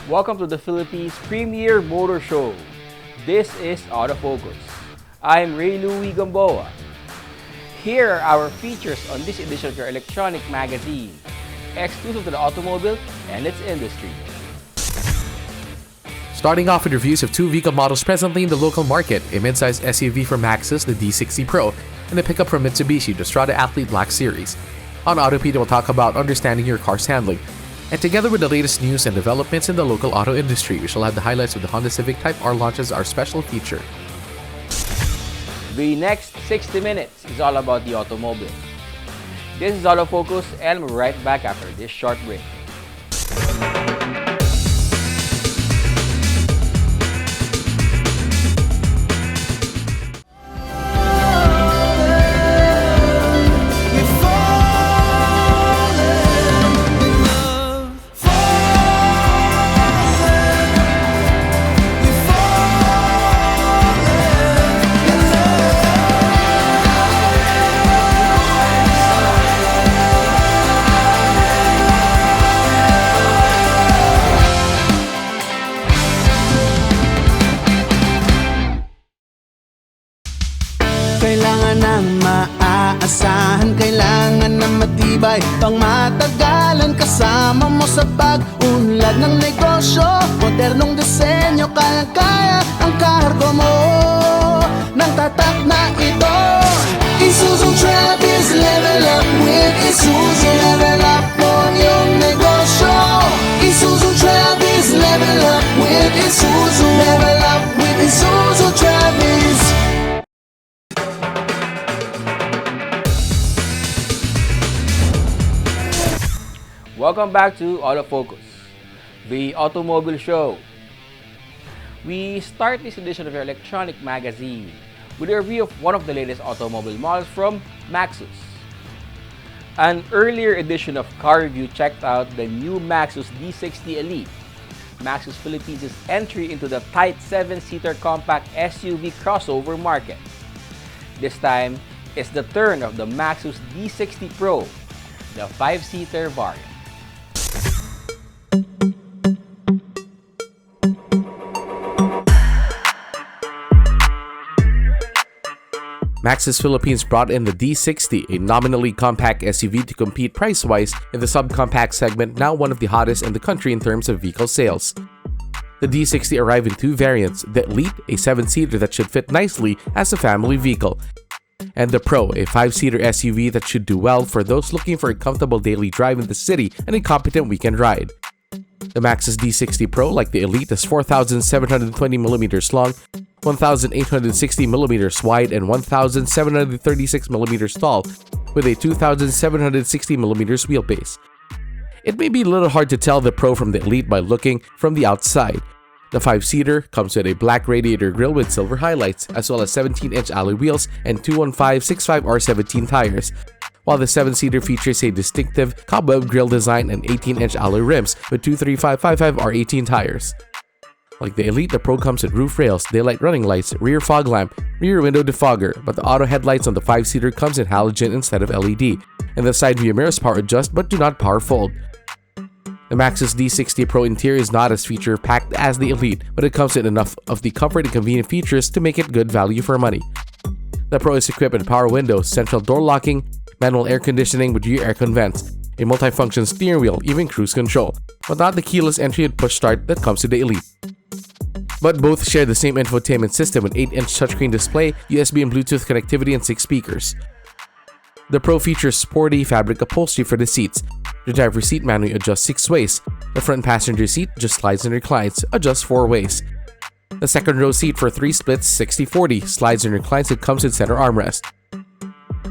Welcome to the Philippines Premier Motor Show. This is Autofocus. I'm Ray Louie Gamboa. Here are our features on this edition of your electronic magazine, exclusive to the automobile and its industry. Starting off with reviews of two vehicle models presently in the local market, a midsize SUV from Maxus, the D60 Pro, and a pickup from Mitsubishi, the Strada Athlete Black Series. On Autopedia, we'll talk about understanding your car's handling. And together with the latest news and developments in the local auto industry, we shall have the highlights of the Honda Civic Type R launch as our special feature. The next 60 minutes is all about the automobile. This is Autofocus, and we're right back after this short break. Kailangan ng maaasahan, kailangan ng matibay, pang matagalan kasama mo sa pag-unlad ng negosyo. Modernong disenyo, kayang-kaya ang kargo mo ng tatak na ito. Isuzu Travis, level up with Isuzu. Level up mo yung negosyo. Isuzu Travis, level up with Isuzu. Level up with Isuzu Travis. Welcome back to Autofocus, the automobile show. We start this edition of your electronic magazine with a review of one of the latest automobile models from Maxus. An earlier edition of Car Review checked out the new Maxus D60 Elite, Maxus Philippines' entry into the tight 7-seater compact SUV crossover market. This time, it's the turn of the Maxus D60 Pro, the 5-seater variant. Maxus Philippines brought in the D60, a nominally compact SUV to compete price-wise in the subcompact segment, now one of the hottest in the country in terms of vehicle sales. The D60 arrived in two variants, the Elite, a 7-seater that should fit nicely as a family vehicle, and the Pro, a 5-seater SUV that should do well for those looking for a comfortable daily drive in the city and a competent weekend ride. The Maxus D60 Pro, like the Elite, is 4,720mm long, 1,860mm wide, and 1,736mm tall, with a 2,760mm wheelbase. It may be a little hard to tell the Pro from the Elite by looking from the outside. The 5-seater comes with a black radiator grille with silver highlights, as well as 17-inch alloy wheels and 215/65 R17 tires, while the 7-seater features a distinctive cobweb grille design and 18-inch alloy rims with 235/55 R18 tires. Like the Elite, the Pro comes with roof rails, daylight running lights, rear fog lamp, rear window defogger, but the auto headlights on the 5-seater comes in halogen instead of LED, and the side view mirrors power adjust but do not power fold. The Maxus D60 Pro interior is not as feature-packed as the Elite, but it comes with enough of the comfort and convenient features to make it good value for money. The Pro is equipped with power windows, central door locking, manual air conditioning with rear aircon vents, a multifunction steering wheel, even cruise control, but not the keyless entry and push start that comes with the Elite. But both share the same infotainment system with 8-inch touchscreen display, USB and Bluetooth connectivity, and 6 speakers. The Pro features sporty fabric upholstery for the seats. The driver's seat manually adjusts 6 ways. The front passenger seat just slides and reclines, adjusts 4 ways. The second row seat for 3 splits 60/40, slides and reclines, and comes with center armrest.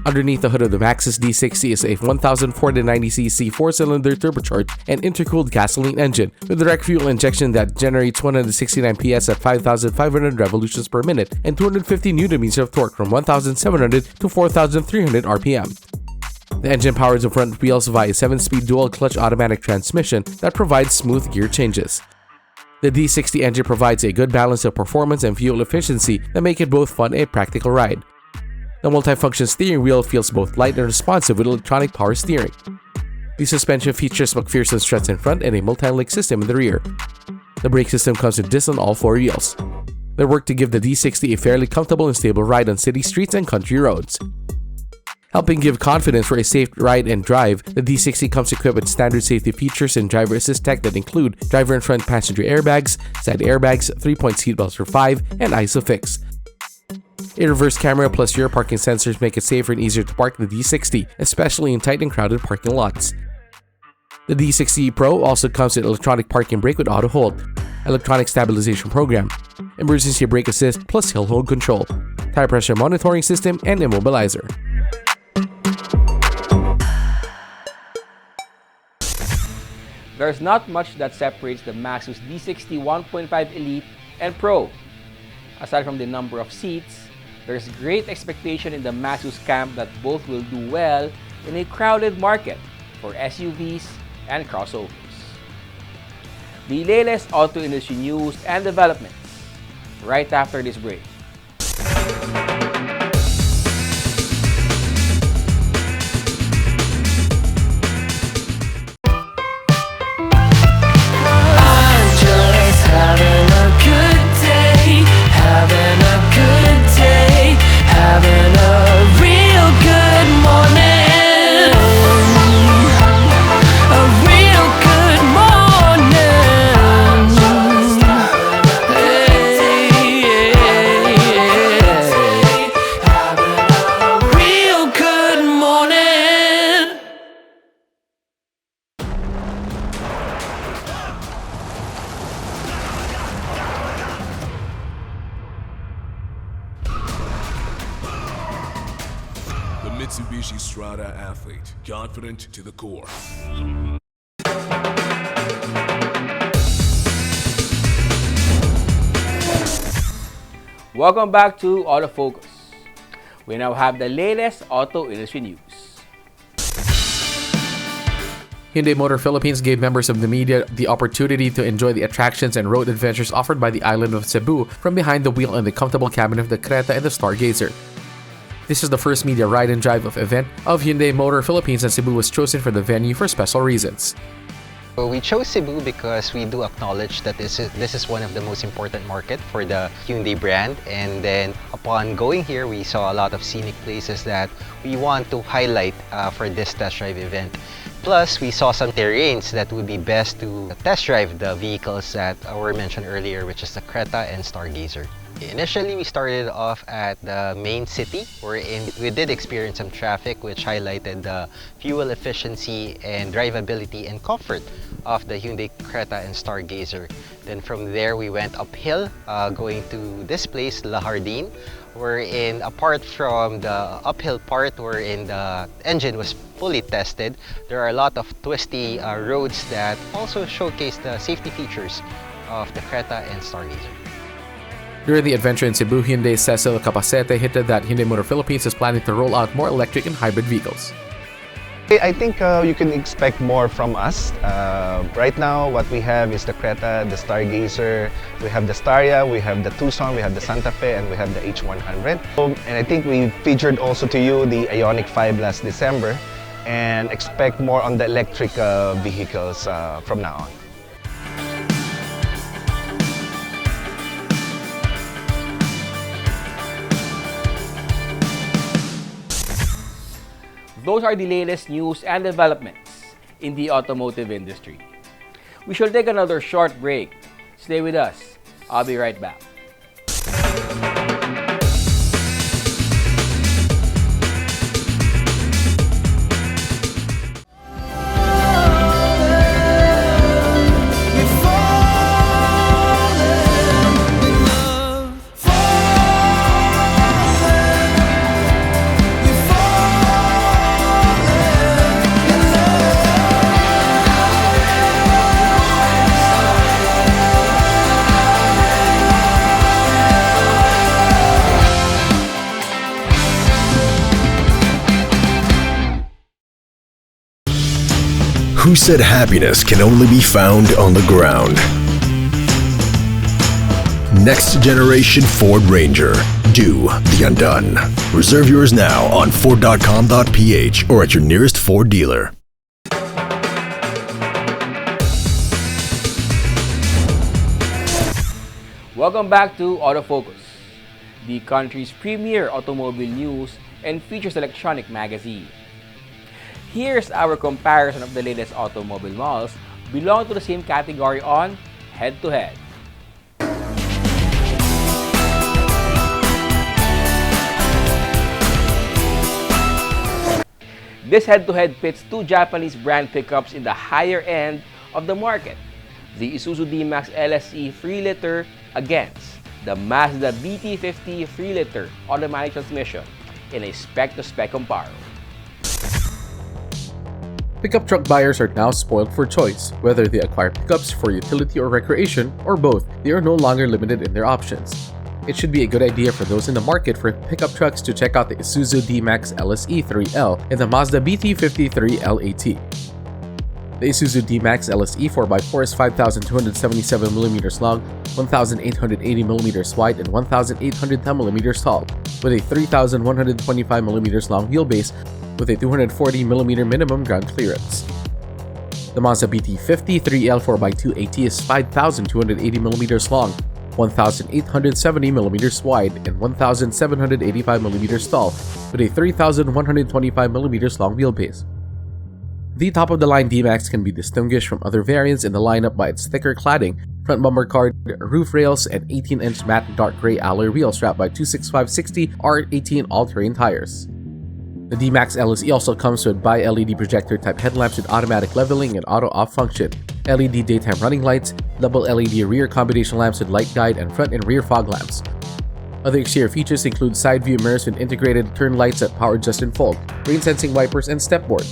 Underneath the hood of the Maxus D60 is a 1,490cc 4-cylinder turbocharged and intercooled gasoline engine with direct fuel injection that generates 169 PS at 5,500 revolutions per minute and 250 Nm of torque from 1,700 to 4,300 RPM. The engine powers the front wheels via a 7-speed dual-clutch automatic transmission that provides smooth gear changes. The D60 engine provides a good balance of performance and fuel efficiency that make it both fun and a practical ride. The multifunction steering wheel feels both light and responsive with electronic power steering. The suspension features McPherson struts in front and a multi-link system in the rear. The brake system comes with disc on all 4 wheels. They work to give the D60 a fairly comfortable and stable ride on city streets and country roads. Helping give confidence for a safe ride and drive, the D60 comes equipped with standard safety features and driver assist tech that include driver and front passenger airbags, side airbags, 3-point seatbelts for 5, and ISOFIX. A reverse camera plus rear parking sensors make it safer and easier to park the D60, especially in tight and crowded parking lots. The D60 Pro also comes with electronic parking brake with auto hold, electronic stabilization program, emergency brake assist plus hill hold control, tire pressure monitoring system, and immobilizer. There's not much that separates the Maxus D60 1.5 Elite and Pro. Aside from the number of seats, there's great expectation in the Maxus camp that both will do well in a crowded market for SUVs and crossovers. The latest auto industry news and developments right after this break. Mitsubishi Strada athlete, confident to the core. Welcome back to Autofocus. We now have the latest auto industry news. Hyundai Motor Philippines gave members of the media the opportunity to enjoy the attractions and road adventures offered by the island of Cebu from behind the wheel in the comfortable cabin of the Creta and the Stargazer. This is the first media ride and drive event of Hyundai Motor Philippines, and Cebu was chosen for the venue for special reasons. We chose Cebu because we do acknowledge that this is one of the most important market for the Hyundai brand, and then upon going here we saw a lot of scenic places that we want to highlight for this test drive event. Plus, we saw some terrains that would be best to test drive the vehicles that were mentioned earlier, which is the Creta and Stargazer. Initially, we started off at the main city, wherein we did experience some traffic, which highlighted the fuel efficiency and drivability and comfort of the Hyundai Creta and Stargazer. Then from there, we went uphill, going to this place, La Jardine, wherein apart from the uphill part wherein the engine was fully tested, there are a lot of twisty roads that also showcase the safety features of the Creta and Stargazer. During the adventure in Cebu, Hyundai's Cecil Capacete hinted that Hyundai Motor Philippines is planning to roll out more electric and hybrid vehicles. I think you can expect more from us. Right now, what we have is the Creta, the Stargazer, we have the Staria, we have the Tucson, we have the Santa Fe, and we have the H100. And I think we featured also to you the Ioniq 5 last December, and expect more on the electric vehicles from now on. Those are the latest news and developments in the automotive industry. We shall take another short break. Stay with us. I'll be right back. Who said happiness can only be found on the ground? Next generation Ford Ranger. Do the undone. Reserve yours now on Ford.com.ph or at your nearest Ford dealer. Welcome back to Autofocus, the country's premier automobile news and features electronic magazine. Here's our comparison of the latest automobile models belong to the same category on Head to Head. This head-to-head pits two Japanese brand pickups in the higher end of the market, the Isuzu D-Max LSE 3-liter against the Mazda BT50 3-liter automatic transmission in a spec-to-spec comparison. Pickup truck buyers are now spoiled for choice. Whether they acquire pickups for utility or recreation, or both, they are no longer limited in their options. It should be a good idea for those in the market for pickup trucks to check out the Isuzu D-Max LSE 3L and the Mazda BT50 3LAT. The Isuzu D-Max LSE 4x4 is 5,277mm long, 1,880mm wide, and 1,810mm tall, with a 3,125mm long wheelbase with a 240mm minimum ground clearance. The Mazda BT50 3L 4x2 AT is 5,280mm long, 1,870mm wide, and 1,785mm tall, with a 3,125mm long wheelbase. The top-of-the-line D-Max can be distinguished from other variants in the lineup by its thicker cladding, front bumper card, roof rails, and 18-inch matte dark gray alloy wheels strapped by 265/60 R18 all-terrain tires. The D-Max LSE also comes with bi-LED projector type headlamps with automatic leveling and auto-off function, LED daytime running lights, double LED rear combination lamps with light guide, and front and rear fog lamps. Other exterior features include side view mirrors with integrated turn lights that power adjust and fold, rain sensing wipers, and stepboard.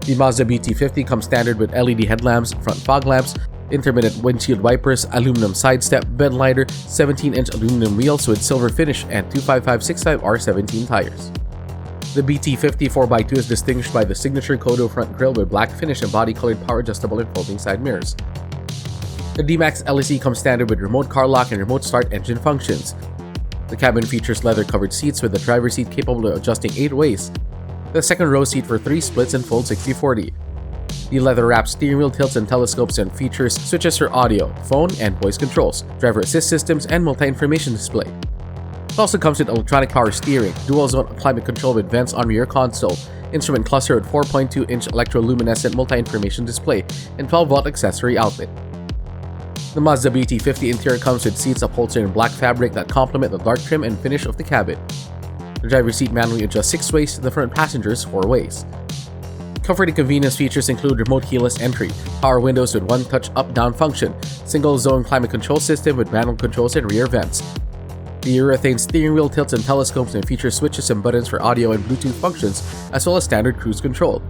The Mazda BT50 comes standard with LED headlamps, front fog lamps, intermittent windshield wipers, aluminum side step, bed liner, 17-inch aluminum wheels with silver finish, and 255/65 R17 tires. The BT50 4x2 is distinguished by the signature Kodo front grille with black finish and body-colored power-adjustable and folding side mirrors. The D-Max LSE comes standard with remote car lock and remote start engine functions. The cabin features leather-covered seats with the driver's seat capable of adjusting 8 ways, the second row seat for 3 splits and fold 60/40. The leather-wrapped steering wheel tilts and telescopes and features switches for audio, phone, and voice controls, driver assist systems, and multi-information display. It also comes with electronic power steering, dual-zone climate control with vents on rear console, instrument cluster with 4.2-inch electroluminescent multi-information display, and 12-volt accessory outlet. The Mazda BT50 interior comes with seats upholstered in black fabric that complement the dark trim and finish of the cabin. The driver's seat manually adjusts 6 ways, the front passenger's 4 ways. Comfort and convenience features include remote keyless entry, power windows with one-touch up-down function, single-zone climate control system with manual controls and rear vents. The urethane steering wheel tilts and telescopes and features switches and buttons for audio and Bluetooth functions, as well as standard cruise control.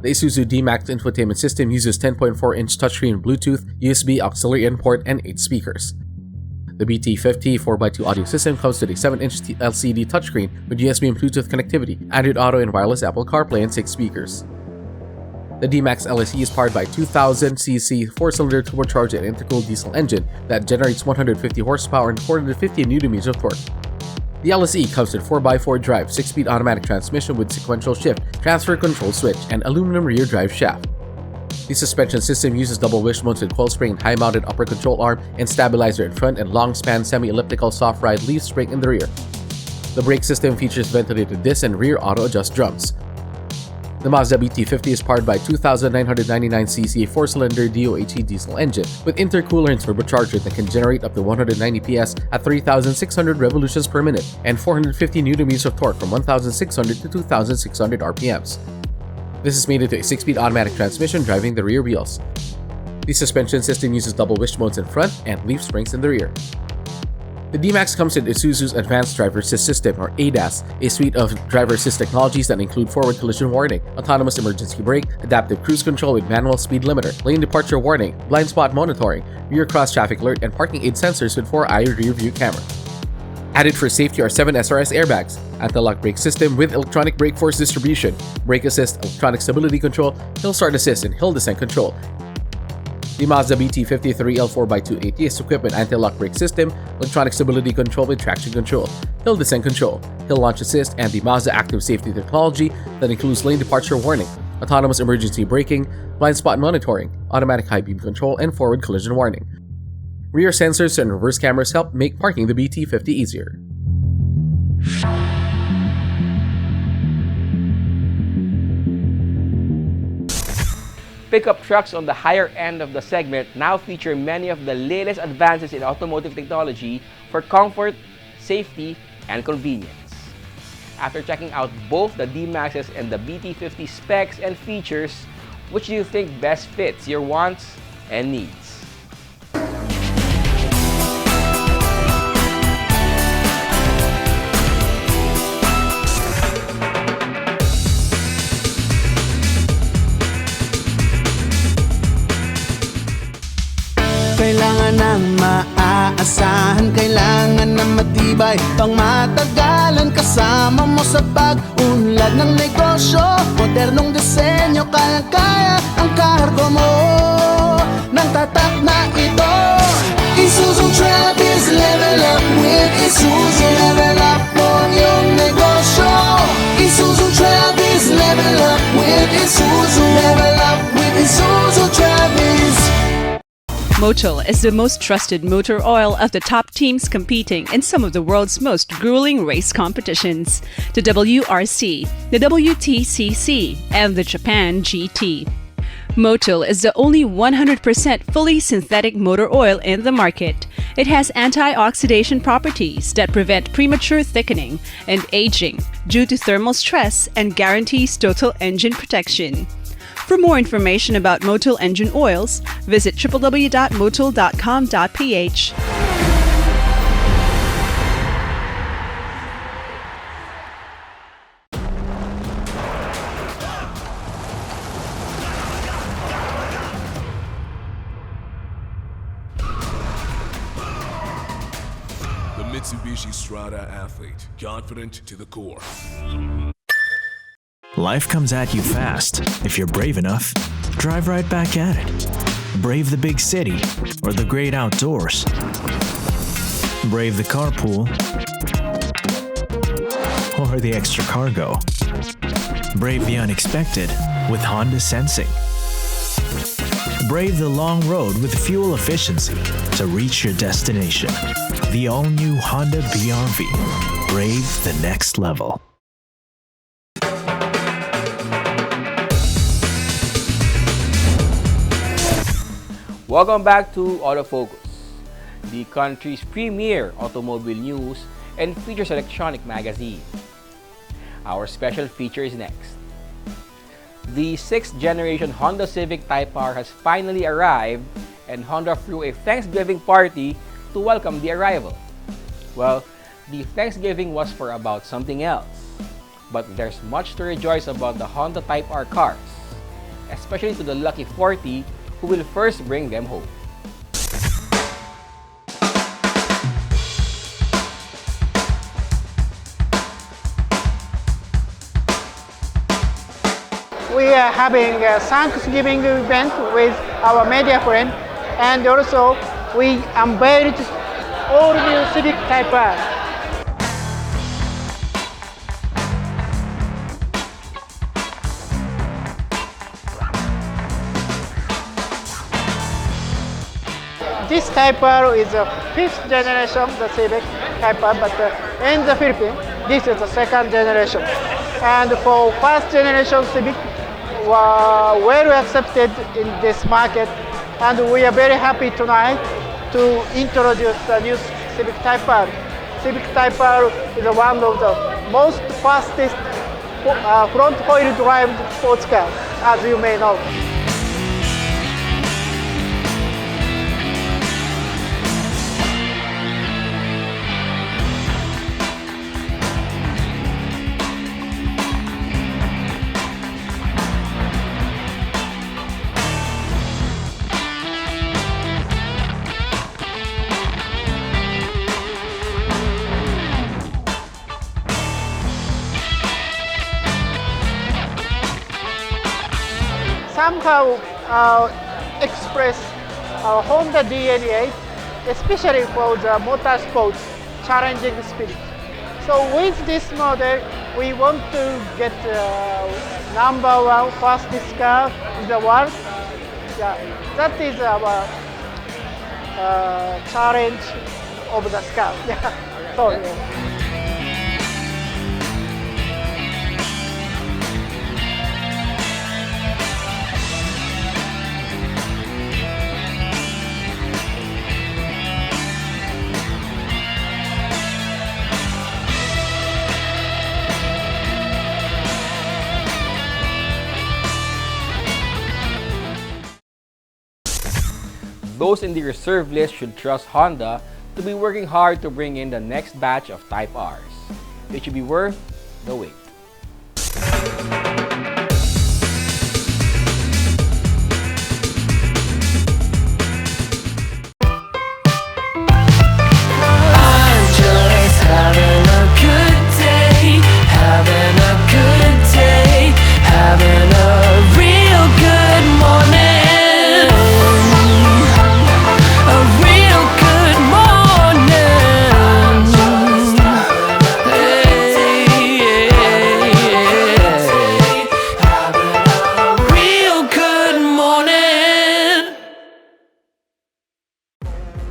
The Isuzu D-Max infotainment system uses 10.4-inch touchscreen Bluetooth, USB auxiliary in port, and 8 speakers. The BT50 4x2 audio system comes with a 7-inch LCD touchscreen with USB and Bluetooth connectivity, Android Auto and wireless Apple CarPlay, and 6 speakers. The D-Max LSE is powered by a 2000cc 4-cylinder turbocharged and intercooled diesel engine that generates 150 horsepower and 450 Nm of torque. The LSE comes with 4x4 drive, 6-speed automatic transmission with sequential shift, transfer control switch, and aluminum rear drive shaft. The suspension system uses double wishbone coil spring and high-mounted upper control arm and stabilizer in front and long-span semi-elliptical soft-ride leaf spring in the rear. The brake system features ventilated discs and rear auto-adjust drums. The Mazda BT50 is powered by a 2,999cc 4-cylinder DOHC diesel engine with intercooler and turbocharger that can generate up to 190 PS at 3,600 revolutions per minute and 450 Nm of torque from 1,600 to 2,600 RPMs. This is made into a 6-speed automatic transmission driving the rear wheels. The suspension system uses double wishbones in front and leaf springs in the rear. The D-Max comes with Isuzu's Advanced Driver Assist System, or ADAS, a suite of driver assist technologies that include forward collision warning, autonomous emergency brake, adaptive cruise control with manual speed limiter, lane departure warning, blind spot monitoring, rear cross traffic alert, and parking aid sensors with 4-eye rear view camera. Added for safety are 7 SRS airbags, anti-lock brake system with electronic brake force distribution, brake assist, electronic stability control, hill start assist, and hill descent control. The Mazda BT50 3L 4x2 AT is equipped with anti-lock brake system, electronic stability control with traction control, hill descent control, hill launch assist, and the Mazda Active Safety technology that includes lane departure warning, autonomous emergency braking, blind spot monitoring, automatic high beam control, and forward collision warning. Rear sensors and reverse cameras help make parking the BT50 easier. Pickup trucks on the higher end of the segment now feature many of the latest advances in automotive technology for comfort, safety, and convenience. After checking out both the D-Maxes and the BT50 specs and features, which do you think best fits your wants and needs? Kailangan ng maaasahan, kailangan ng matibay, pang matagalan kasama mo sa pag-unlad ng negosyo. Modernong disenyo, kayang-kaya ang kargo mo ng tatak na ito. Isuzu Travis, level up with Isuzu. Level up mo yung negosyo. Isuzu Travis, level up with Isuzu. Level up with Isuzu Travis. Motul is the most trusted motor oil of the top teams competing in some of the world's most grueling race competitions, the WRC, the WTCC, and the Japan GT. Motul is the only 100% fully synthetic motor oil in the market. It has antioxidant properties that prevent premature thickening and aging due to thermal stress and guarantees total engine protection. For more information about Motul engine oils, visit www.motul.com.ph. The Mitsubishi Strada athlete, confident to the core. Life comes at you fast. If you're brave enough, drive right back at it. Brave the big city or the great outdoors. Brave the carpool or the extra cargo. Brave the unexpected with Honda Sensing. Brave the long road with fuel efficiency to reach your destination. The all-new Honda BRV. Brave the next level. Welcome back to Autofocus, the country's premier automobile news and features electronic magazine. Our special feature is next. The 6th generation Honda Civic Type R has finally arrived, and Honda threw a Thanksgiving party to welcome the arrival. Well, the Thanksgiving was for about something else, but there's much to rejoice about the Honda Type R cars, especially to the lucky 40 who will first bring them home. We are having a Thanksgiving event with our media friend, and also we unveiled all new Civic Type R. This Type R is the 5th generation of the Civic Type R, but in the Philippines, this is the 2nd generation. And for 1st generation Civic, were well accepted in this market, and we are very happy tonight to introduce the new Civic Type R. Civic Type R is one of the most fastest front-wheel drive sports cars, as you may know. Somehow express Honda DNA, especially for the motorsports challenging spirit. So with this model, we want to get #1 fastest car in the world. Yeah, that is our challenge of the sky. Yeah. So, yeah. Those in the reserve list should trust Honda to be working hard to bring in the next batch of Type Rs. It should be worth the wait.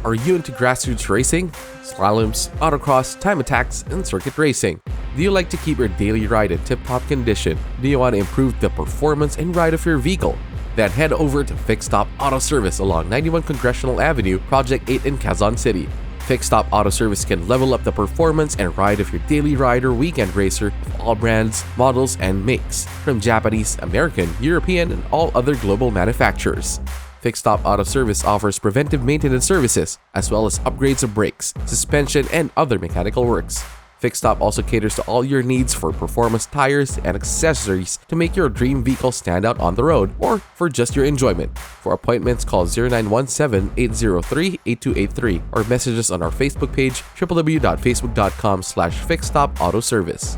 Are you into grassroots racing, slaloms, autocross, time attacks, and circuit racing? Do you like to keep your daily ride in tip-top condition? Do you want to improve the performance and ride of your vehicle? Then head over to Fixed Stop Auto Service along 91 Congressional Avenue, Project 8 in Quezon City. Fixed Stop Auto Service can level up the performance and ride of your daily ride or weekend racer of all brands, models, and makes, from Japanese, American, European, and all other global manufacturers. Fixed Stop Auto Service offers preventive maintenance services, as well as upgrades of brakes, suspension, and other mechanical works. Fixed Stop also caters to all your needs for performance tires and accessories to make your dream vehicle stand out on the road or for just your enjoyment. For appointments, call 0917-803-8283 or message us on our Facebook page, www.facebook.com/fixedstopautoservice.